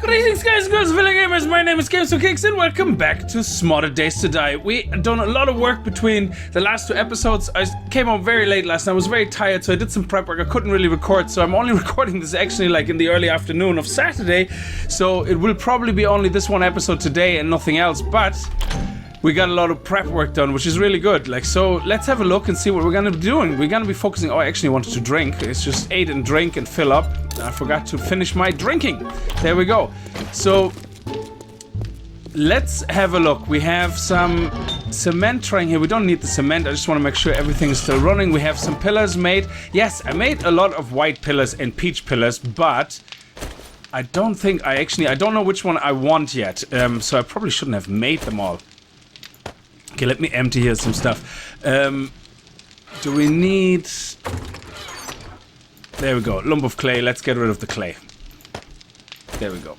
Greetings guys and girls, fellow gamers, my name is Games4Kicks and welcome back to Smarter Days to Die. We done a lot of work between the last two episodes. I came out very late last night, I was very tired, so I did some prep work. I couldn't really record, so I'm only recording this actually like in the early afternoon of Saturday. So it will probably be only this one episode today and nothing else, but we got a lot of prep work done, which is really good. Like, so let's have a look and see what we're gonna be doing. We're gonna be focusing, I actually wanted to drink. It's just eat and drink and fill up. I forgot to finish my drinking. There we go. So let's have a look. We have some cement trying here. We don't need the cement. I just want to make sure everything's still running. We have some pillars made. Yes, I made a lot of white pillars and peach pillars, but I don't think I don't know which one I want yet. So I probably shouldn't have made them all. Okay, let me empty here some stuff. Do we need... There we go, lump of clay. Let's get rid of the clay. There we go.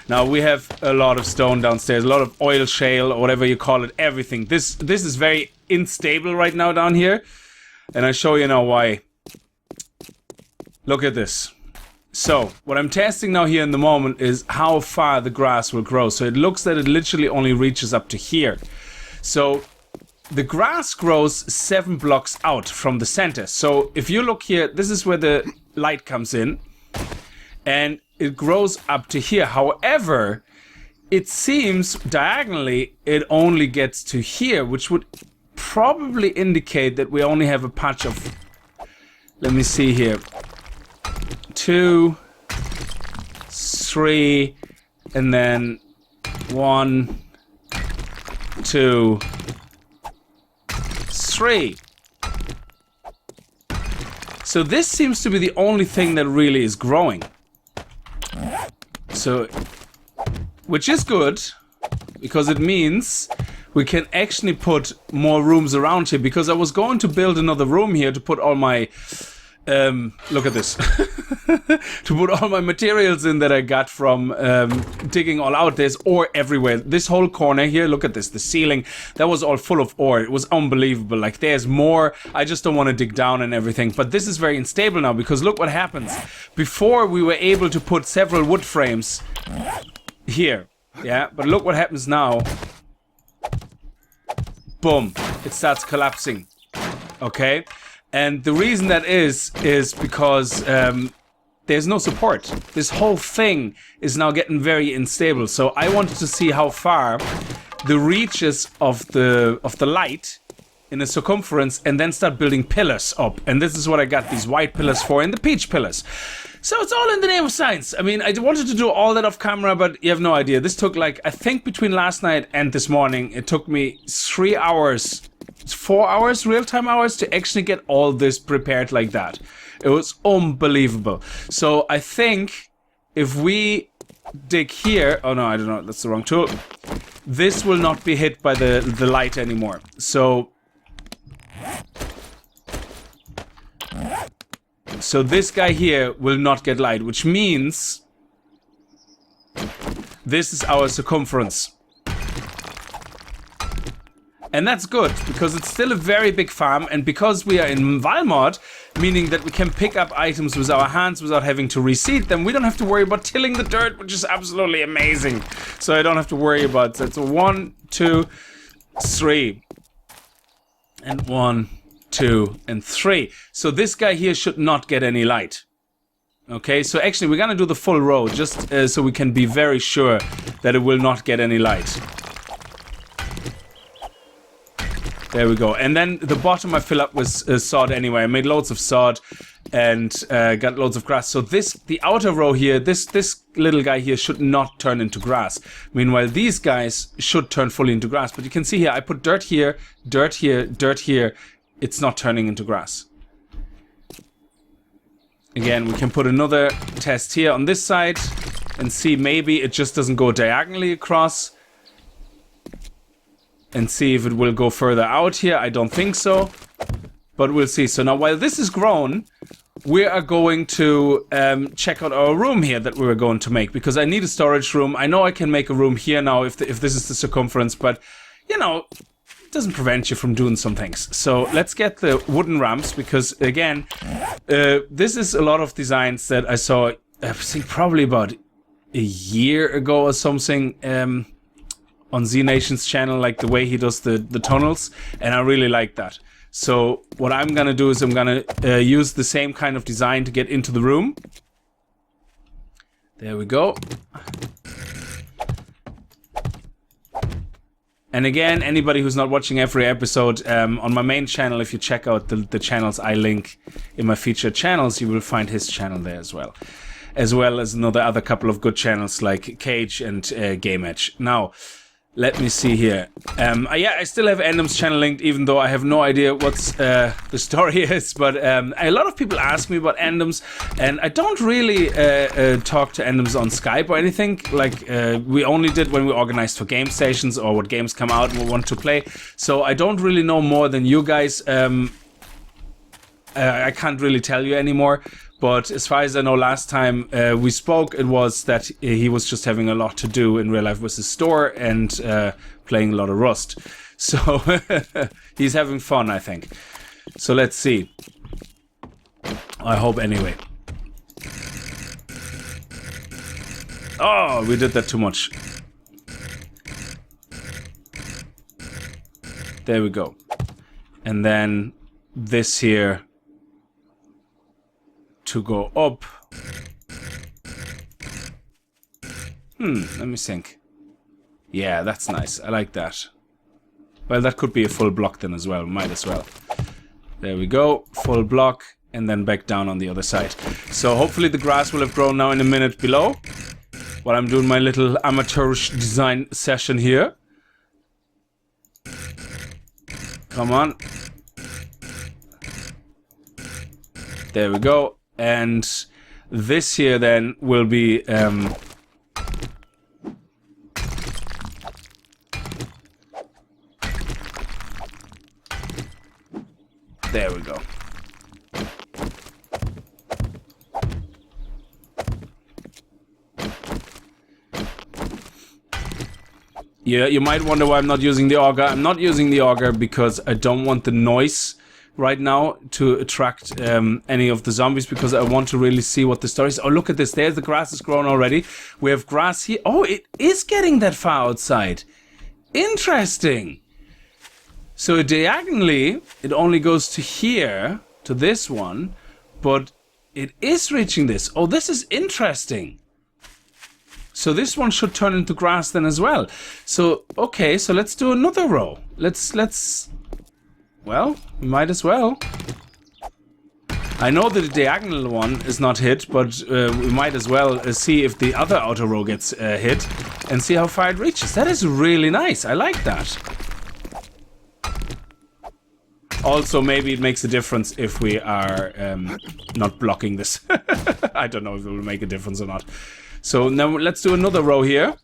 Now we have a lot of stone downstairs, a lot of oil shale or whatever you call it, everything. This is very unstable right now down here. And I'll show you now why. Look at this. So, what I'm testing now here in the moment is how far the grass will grow. So it looks that it literally only reaches up to here. So the grass grows 7 blocks out from the center. So if you look here, this is where the light comes in and it grows up to here. However, it seems diagonally it only gets to here, which would probably indicate that we only have a patch of, let me see here, 2, 3, and then 1, 2, 3. So this seems to be the only thing that really is growing. So, which is good, because it means we can actually put more rooms around here, because I was going to build another room here to put all my look at this. To put all my materials in that I got from digging all out. There's ore everywhere. This whole corner here, look at this. The ceiling, that was all full of ore. It was unbelievable. Like, there's more. I just don't want to dig down and everything. But this is very unstable now, because look what happens. Before, we were able to put several wood frames here. Yeah, but look what happens now. Boom. It starts collapsing. Okay? And the reason that is because there's no support. This whole thing is now getting very unstable. So I wanted to see how far the reaches of the light in a circumference, and then start building pillars up. And this is what I got these white pillars for, and the peach pillars. So it's all in the name of science. I mean, I wanted to do all that off camera, but you have no idea. This took, like, I think between last night and this morning, it took me 3 hours. 4 hours, real-time hours, to actually get all this prepared like that. It was unbelievable. So I think if we dig here... Oh no, I don't know, that's the wrong tool. This will not be hit by the light anymore. So this guy here will not get light, which means this is our circumference. And that's good, because it's still a very big farm, and because we are in Valmod, meaning that we can pick up items with our hands without having to reseed them, we don't have to worry about tilling the dirt, which is absolutely amazing. So I don't have to worry about that. So 1, 2, 3. And 1, 2, and 3. So this guy here should not get any light. Okay, so actually we're gonna do the full row, just so we can be very sure that it will not get any light. There we go. And then the bottom I fill up with sod anyway. I made loads of sod and got loads of grass. So the outer row here, this little guy here should not turn into grass. Meanwhile, these guys should turn fully into grass. But you can see here, I put dirt here, dirt here, dirt here. It's not turning into grass. Again, we can put another test here on this side and see maybe it just doesn't go diagonally across. And see if it will go further out here. I don't think so, but we'll see. So now, while this is grown, we are going to check out our room here that we were going to make, because I need a storage room. I know I can make a room here now if this is the circumference, but, you know, it doesn't prevent you from doing some things. So let's get the wooden ramps, because, again, this is a lot of designs that I saw, I think probably about a year ago or something on Z Nation's channel, like the way he does the tunnels, and I really like that. So what I'm gonna do is I'm gonna use the same kind of design to get into the room. There we go. And again, anybody who's not watching every episode, on my main channel, if you check out the channels I link in my featured channels, you will find his channel there as well. As well as other couple of good channels like Cage and Game Edge. Now, let me see here. Yeah, I still have Endem's channel linked, even though I have no idea what's the story is. But a lot of people ask me about Endem's, and I don't really talk to Endem's on Skype or anything. Like, we only did when we organized for game stations or what games come out and we want to play. So I don't really know more than you guys. I can't really tell you anymore. But as far as I know, last time we spoke, it was that he was just having a lot to do in real life with his store and playing a lot of Rust. So he's having fun, I think. So let's see. I hope anyway. Oh, we did that too much. There we go. And then this here to go up. Let me think. Yeah, that's nice. I like that. Well, that could be a full block then as well. Might as well. There we go. Full block. And then back down on the other side. So hopefully the grass will have grown now in a minute below. While I'm doing my little amateurish design session here. Come on. There we go. And this here then will be there we go. Yeah, you might wonder why I'm not using the auger. I'm not using the auger because I don't want the noise right now to attract any of the zombies, because I want to really see what the story is. Oh, look at this. There's the grass is grown already. We have grass here. Oh, it is getting that far outside. Interesting. So diagonally, it only goes to here, to this one, but it is reaching this. Oh, this is interesting. So this one should turn into grass then as well. So, okay, so let's do another row. Let's... Well, we might as well. I know that the diagonal one is not hit, but we might as well see if the other outer row gets hit and see how far it reaches. That is really nice. I like that. Also, maybe it makes a difference if we are not blocking this. I don't know if it will make a difference or not. So now let's do another row here.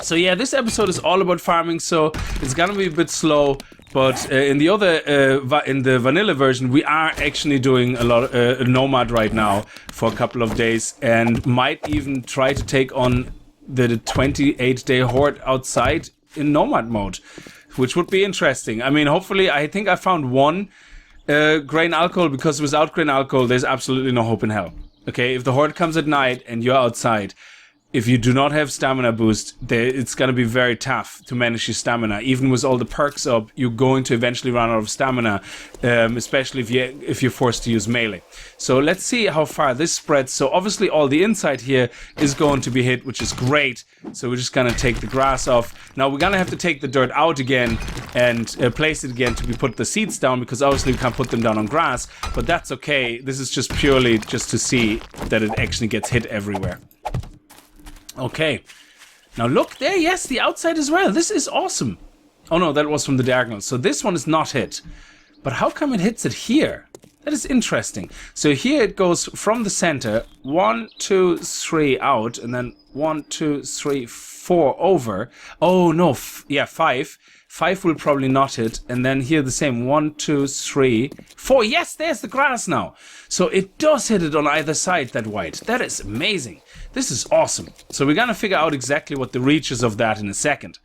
So yeah, this episode is all about farming, so it's gonna be a bit slow. But in the other, in the vanilla version, we are actually doing a lot Nomad right now for a couple of days, and might even try to take on the 28-day horde outside in Nomad mode, which would be interesting. I mean, hopefully, I think I found one grain alcohol, because without grain alcohol, there's absolutely no hope in hell. Okay, if the horde comes at night and you're outside, if you do not have stamina boost, it's going to be very tough to manage your stamina. Even with all the perks up, you're going to eventually run out of stamina, especially if you're forced to use melee. So let's see how far this spreads. So obviously all the inside here is going to be hit, which is great. So we're just going to take the grass off. Now we're going to have to take the dirt out again and place it again to put the seeds down, because obviously we can't put them down on grass. But that's okay. This is just purely just to see that it actually gets hit everywhere. Okay, now look there, yes, the outside as well. This is awesome. Oh no, that was from the diagonal. So this one is not hit. But how come it hits it here? That is interesting. So here it goes from the center, 1, 2, 3 out, and then 1, 2, 3, 4 over. Oh no, yeah, 5. 5 will probably not hit, and then here the same, 1, 2, 3, 4. Yes, there's the grass now. So it does hit it on either side, that white. That is amazing. This is awesome. So we're gonna figure out exactly what the reach is of that in a second.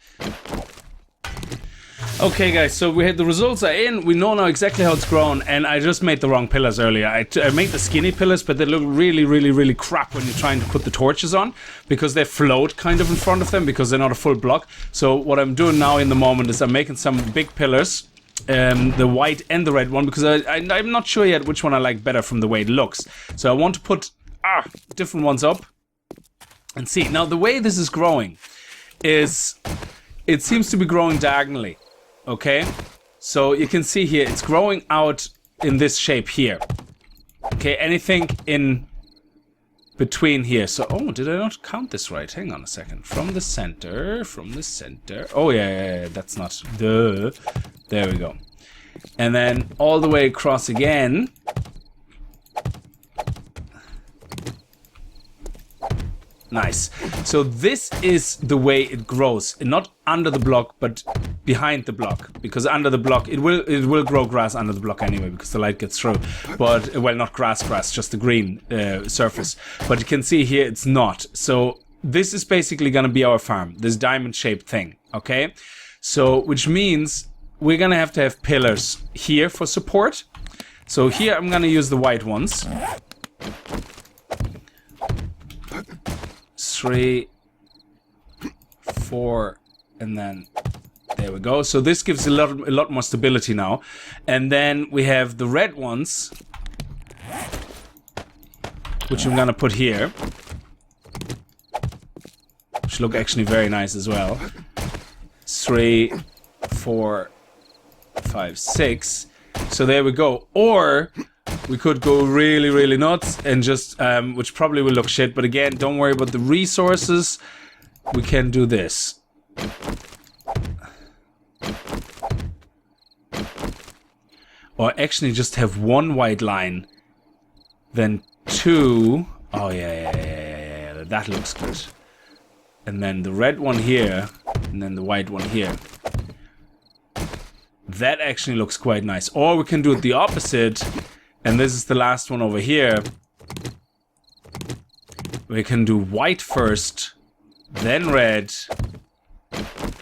Okay, guys, so we had the results are in. We know now exactly how it's grown, and I just made the wrong pillars earlier. I made the skinny pillars, but they look really, really, really crap when you're trying to put the torches on, because they float kind of in front of them, because they're not a full block. So what I'm doing now in the moment is I'm making some big pillars, the white and the red one, because I'm not sure yet which one I like better from the way it looks. So I want to put different ones up and see. Now, the way this is growing is it seems to be growing diagonally. Okay, so you can see here it's growing out in this shape here. Okay, anything in between here. So, oh, did I not count this right? Hang on a second. From the center. Oh, yeah, that's not. Duh. There we go. And then all the way across again. Nice. So this is the way it grows, not under the block, but behind the block. Because under the block, it will grow grass under the block anyway, because the light gets through. But well, not grass, just the green surface. But you can see here it's not. So this is basically going to be our farm, this diamond-shaped thing. Okay, so which means we're going to have pillars here for support. So here I'm going to use the white ones. 3, 4, and then there we go. So this gives a lot more stability now. And then we have the red ones, which I'm gonna put here, which look actually very nice as well. 3, 4, 5, 6. So there we go. Or we could go really, really nuts and just, which probably will look shit, but again, don't worry about the resources. We can do this. Or actually just have one white line, then 2. Oh, yeah, that looks good. And then the red one here, and then the white one here. That actually looks quite nice. Or we can do it the opposite. And this is the last one over here. We can do white first, then red,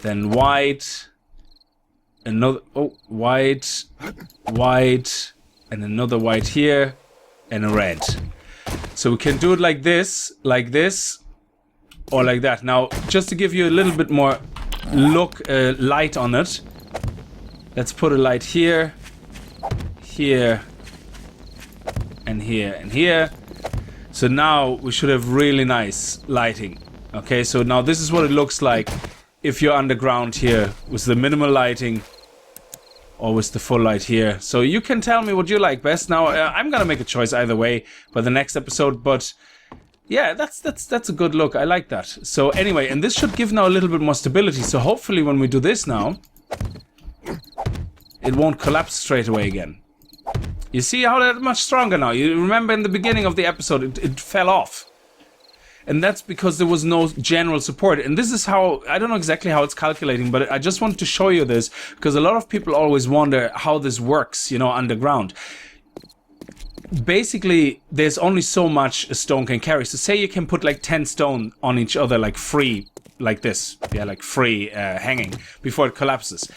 then white, another, white, and another white here, and a red. So we can do it like this, or like that. Now, just to give you a little bit more light on it, let's put a light here, here, and here, and here. So now we should have really nice lighting. Okay, so now this is what it looks like if you're underground here with the minimal lighting or with the full light here. So you can tell me what you like best. Now I'm gonna make a choice either way for the next episode, but yeah, that's a good look. I like that. So anyway, and this should give now a little bit more stability. So hopefully when we do this now, it won't collapse straight away again. You see how they're much stronger now. You remember in the beginning of the episode, it fell off. And that's because there was no general support. And this is how, I don't know exactly how it's calculating, but I just wanted to show you this, because a lot of people always wonder how this works, you know, underground. Basically, there's only so much a stone can carry. So say you can put like 10 stone on each other, like free, like this. Yeah, like free, hanging, before it collapses.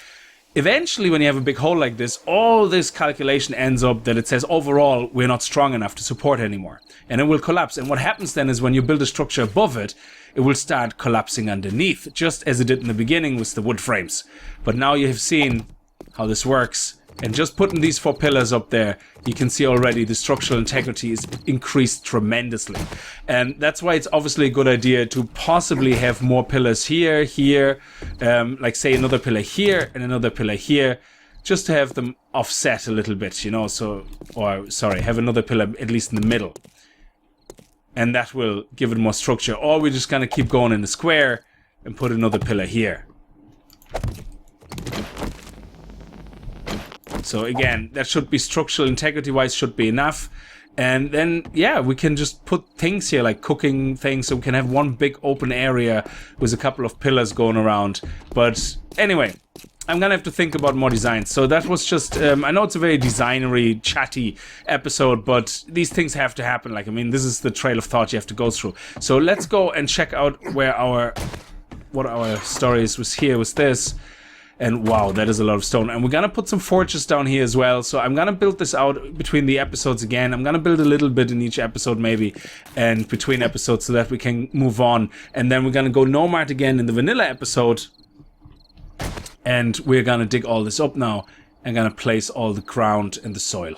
Eventually, when you have a big hole like this, all this calculation ends up that it says overall we're not strong enough to support anymore. And it will collapse. And what happens then is when you build a structure above it, it will start collapsing underneath, just as it did in the beginning with the wood frames. But now you have seen how this works. And just putting these 4 pillars up there, you can see already the structural integrity is increased tremendously. And that's why it's obviously a good idea to possibly have more pillars here, like say another pillar here and another pillar here, just to have them offset a little bit, you know, so, or sorry, have another pillar at least in the middle. And that will give it more structure. Or we're just gonna keep going in the square and put another pillar here. So again, that should be structural integrity wise, should be enough. And then, yeah, we can just put things here like cooking things, so we can have one big open area with a couple of pillars going around. But anyway, I'm gonna have to think about more designs. So that was just, I know it's a very designery, chatty episode, but these things have to happen. Like, I mean, this is the trail of thought you have to go through. So let's go and check out where what our story is was here with this. And wow, that is a lot of stone. And we're gonna put some forges down here as well. So I'm gonna build this out between the episodes again. I'm gonna build a little bit in each episode maybe, and between episodes, so that we can move on. And then we're gonna go nomad again in the vanilla episode. And we're gonna dig all this up now and gonna place all the ground and the soil.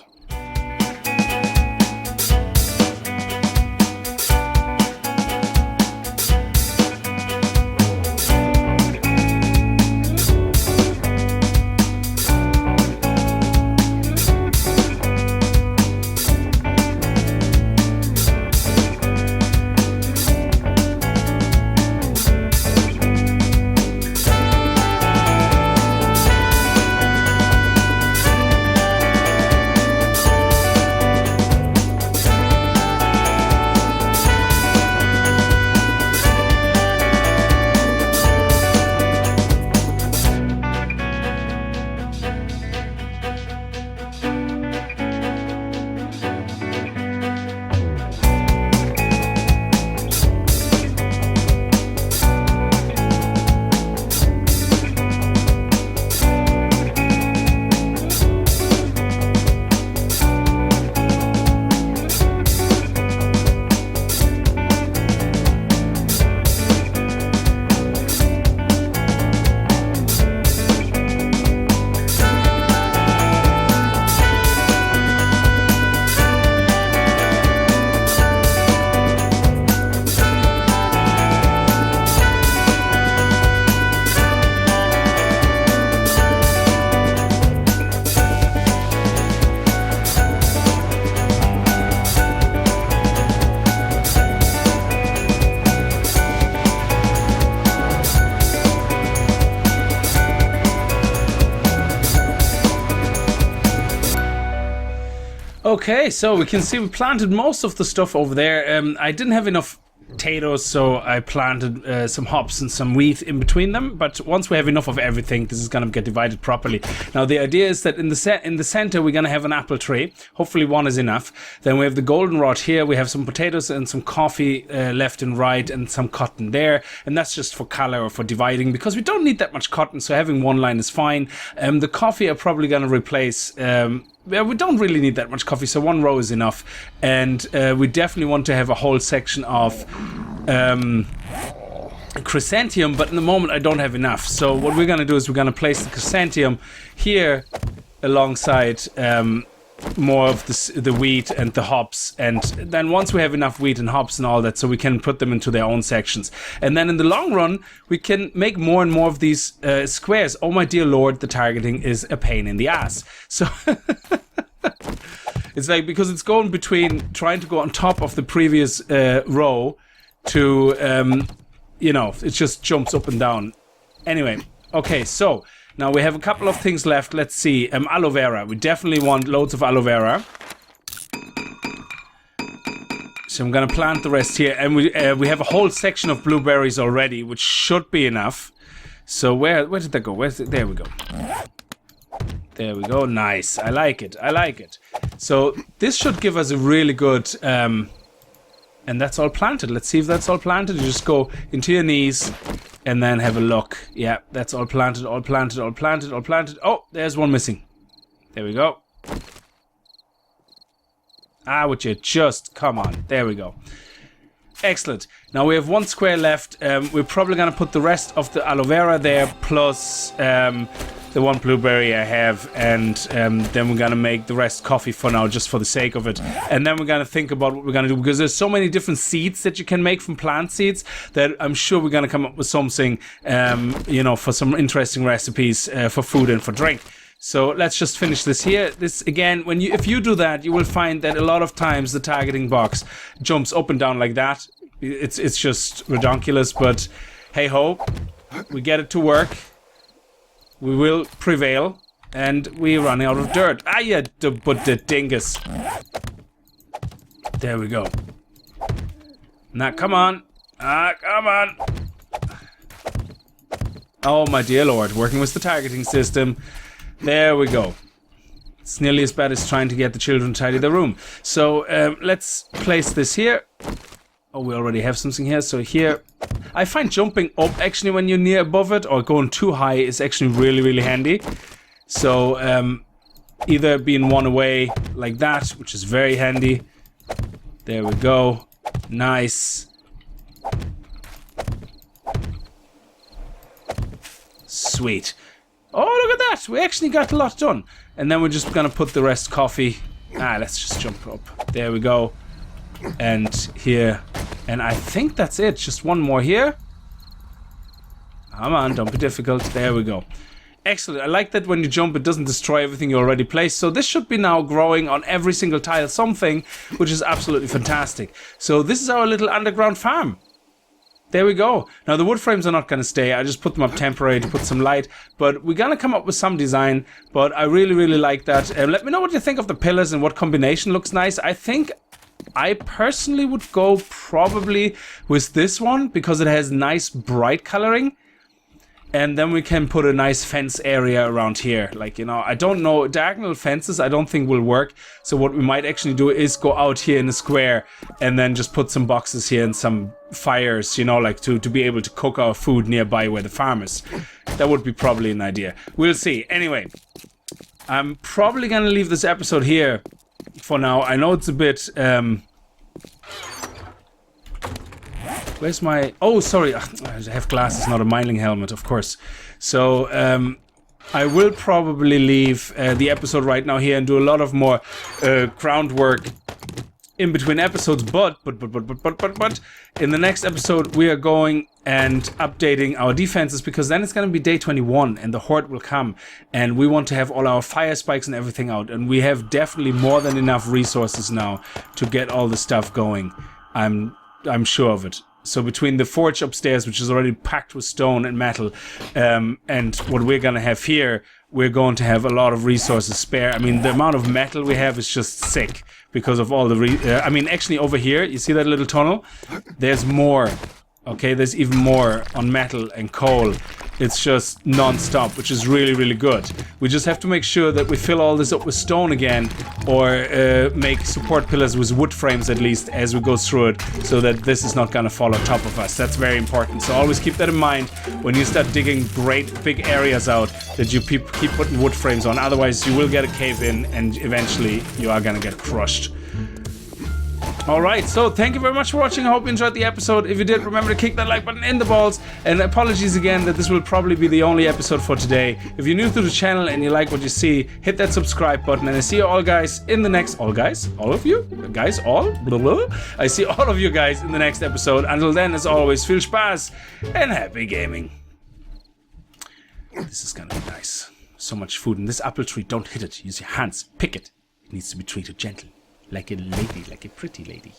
Okay, so we can see we planted most of the stuff over there. I didn't have enough potatoes, so I planted some hops and some wheat in between them. But once we have enough of everything, this is going to get divided properly. Now the idea is that in the center we're going to have an apple tree. Hopefully one is enough. Then we have the goldenrod here. We have some potatoes and some coffee left and right, and some cotton there. And that's just for color or for dividing, because we don't need that much cotton. So having one line is fine. The coffee are probably going to replace. We don't really need that much coffee, so one row is enough. And we definitely want to have a whole section of chrysanthemum, but in the moment I don't have enough. So what we're going to do is we're going to place the chrysanthemum here alongside more of the wheat and the hops. And then once we have enough wheat and hops and all that, so we can put them into their own sections. And then in the long run, we can make more and more of these squares. Oh my dear lord, the targeting is a pain in the ass. So it's like, because it's going between trying to go on top of the previous row to, you know, it just jumps up and down. Anyway, okay, so now we have a couple of things left. Let's see. Aloe vera. We definitely want loads of aloe vera. So I'm gonna plant the rest here, and we have a whole section of blueberries already, which should be enough. So where did that go? There we go. There we go. Nice. I like it. I like it. So this should give us a really good. And that's all planted. Let's see if that's all planted. You just go into your knees and then have a look. Yeah, that's all planted, all planted, all planted, all planted. Oh, there's one missing. There we go. Ah, would you just come on. There we go. Excellent. Now we have one square left. We're probably going to put the rest of the aloe vera there, plus the one blueberry I have, and then we're going to make the rest coffee for now, just for the sake of it. And then we're going to think about what we're going to do, because there's so many different seeds that you can make from plant seeds that I'm sure we're going to come up with something, you know, for some interesting recipes for food and for drink. So let's just finish this here. This again, if you do that, you will find that a lot of times the targeting box jumps up and down like that. It's just ridiculous, but hey ho, we get it to work. We will prevail, and we run out of dirt. Ah, yeah, but the dingus. There we go. Now, come on. Ah, come on. Oh, my dear lord, working with the targeting system. There we go. It's nearly as bad as trying to get the children to tidy the room. So let's place this here. Oh, we already have something here. So here, I find jumping up actually when you're near above it or going too high is actually really, really handy. So either being one away like that, which is very handy. There we go. Nice. Sweet. Oh, look at that. We actually got a lot done. And then we're just going to put the rest coffee. Let's just jump up. There we go. And here. And I think that's it. Just one more here. Come on, don't be difficult. There we go. Excellent. I like that when you jump, it doesn't destroy everything you already placed. So this should be now growing on every single tile something, which is absolutely fantastic. So this is our little underground farm. There we go. Now the wood frames are not going to stay. I just put them up temporary to put some light. But we're going to come up with some design. But I really, really like that. Let me know what you think of the pillars and what combination looks nice. I think I personally would go probably with this one because it has nice bright coloring. And then we can put a nice fence area around here. Like, you know, I don't know, diagonal fences I don't think will work. So what we might actually do is go out here in a square and then just put some boxes here and some fires, you know, like to be able to cook our food nearby where the farm is. That would be probably an idea. We'll see. Anyway, I'm probably going to leave this episode here for now. I know it's a bit... Where's my... Oh, sorry. I have glasses, not a mining helmet, of course. So, I will probably leave the episode right now here and do a lot of more groundwork in between episodes. But, in the next episode, we are going and updating our defenses because then it's going to be day 21 and the horde will come. And we want to have all our fire spikes and everything out. And we have definitely more than enough resources now to get all the stuff going. I'm sure of it. So between the forge upstairs, which is already packed with stone and metal, and what we're going to have here, we're going to have a lot of resources spare. I mean, the amount of metal we have is just sick because of all the... I mean, actually over here, you see that little tunnel? There's more. Okay, there's even more on metal and coal. It's just non-stop, which is really, really good. We just have to make sure that we fill all this up with stone again, or make support pillars with wood frames at least as we go through it, so that this is not gonna fall on top of us. That's very important. So always keep that in mind when you start digging great big areas out, that you keep putting wood frames on. Otherwise, you will get a cave in, and eventually you are gonna get crushed. Alright, so thank you very much for watching. I hope you enjoyed the episode. If you did, remember to kick that like button in the balls. And apologies again that this will probably be the only episode for today. If you're new to the channel and you like what you see, hit that subscribe button. And I see you all guys in the next... All guys? All of you? Guys? All? Blah, blah. I see all of you guys in the next episode. Until then, as always, viel Spaß and happy gaming. This is gonna be nice. So much food. And this apple tree, don't hit it. Use your hands. Pick it. It needs to be treated gently. Like a lady, like a pretty lady.